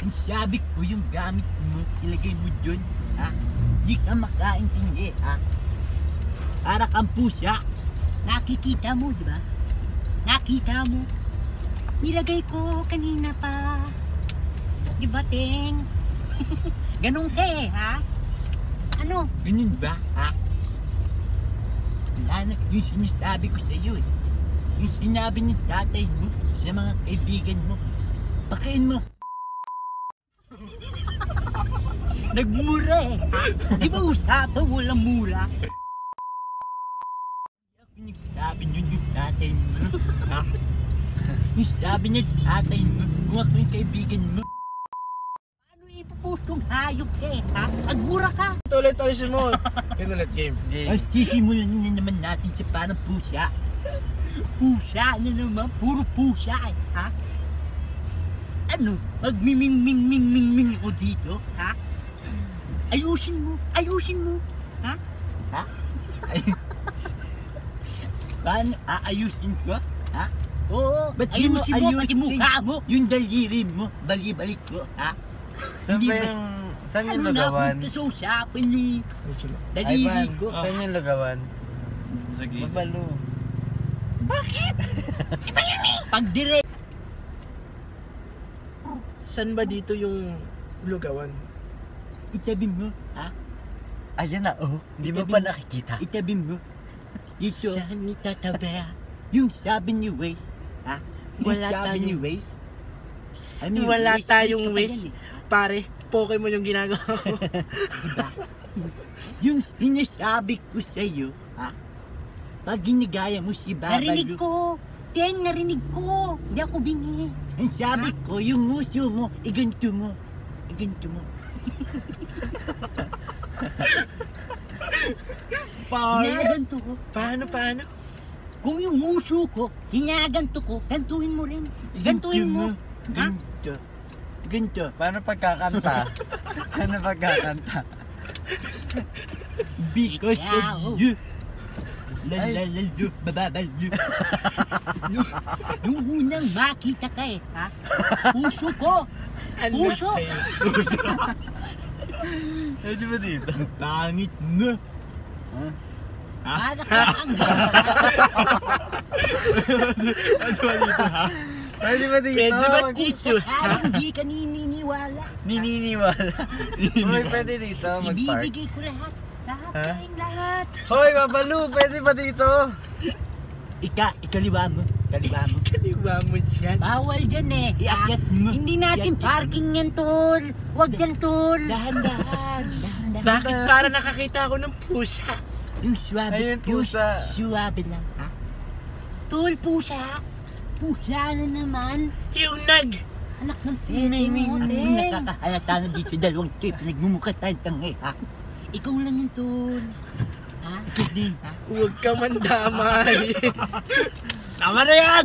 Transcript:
Sabi ko yung gamit mo, ilagay mo dun, ha? Di ka makaintindi, ha? Para kang pusa. Nakikita mo, di ba? Nakita mo. Nilagay ko kanina pa. Di ba, Ting? Ganun ka eh, ha? Ano? Ganun ba, ha? Wala na yung sinasabi ko sa'yo, eh. Yung sinabi ng tatay mo sa mga kaibigan mo, pakain mo. Nagmura eh, ha? Di ba usapan walang mura? Sabi nyo yung tatay mo, ha? Yung sabi niya tatay mo, kung ako yung kaibigan mo. Ano ipuputong hayop ka eh, ha? Nagmura ka! Ulit mo. Yun ulit game. Ang sisimulan na naman natin sa parang pusa. Pusa na naman, puro pusa eh, ha? Ano? Magmiming-ming-ming-ming ako dito, ha? Ayusin mo, ha? Ha? Paano aayusin ko? Ha? Oo, Ba't di mo ayusin mo pati ayusin mukha mo. yung daliri mo, bali-balik ko, ha? Saan Hindi ba ba- yung... Saan yung Ano na lugawan? punta sa usapan yung daliri Ivan, ko? saan yung lugawan? Sige. Mabalo. Bakit? Iba yan eh! Pag direct. Saan ba dito yung lugawan? Itabi mo, ha? Ayan na, oh. Hindi mo Itabi pa mo. nakikita. Itabi mo. Dito, Saan itatabi? yung sabi ni Waze, ha? Yung Wala sabi tayong- ni Waze. Ano yung Wala Waze? tayong Waze ka pa Waze. yan, eh. Pare, Pokemon yung ginagawa ko. Diba? Yung sinasabi ko sa'yo, ha? Pag ginigaya mo si Narinig Babalu, ko! Ting, narinig ko! Hindi ako bingi. ang sabi ko, yung nguso mo, iganto mo. Iganto mo. Hinaganto ko. Paano? Kung yung muso ko, hinaganto ko, gantuhin mo rin. Gantuhin mo. Ha? Ganto. Ganto. Paano pagkakanta? Paano pagkakanta? Because Ikaw. of you. Lalalalu, bababalu. Nung unang makita ka eh, ha? Puso ko! Ano Puso! sa'yo? Pwede ba dito? Pangit mo. Ha? Para ka ang Pwede ba dito? Pwede ba dito? hindi ka nininiwala. Nininiwala. Hoy, pwede dito mag-park. Ibibigay ko lahat. Lahat, Ha? tayong lahat. Hoy, Babalu, pwede ba dito? Ikaliwa mo. Kaliwa mo. Kaliwa mo dyan. Bawal dyan eh. Iakyat mo. Hindi natin Iakyat mo. parking yan, tol. Huwag yan, tol. Dahan-dahan. Dahan-dahan. Bakit para nakakita ako ng pusa? Yung suwabe. Ayun, pusa. Suwabe lang, ha? Tol, pusa. Pusa na naman. Yung Anak ng May mo, Teng. nakakahalata na dito sa dalawang tip. Nagmumukha tayong tangay, ha? Ikaw lang yun, tol. Ha? Ikaw din, ha? huwag ka mandamay. Tama na yan!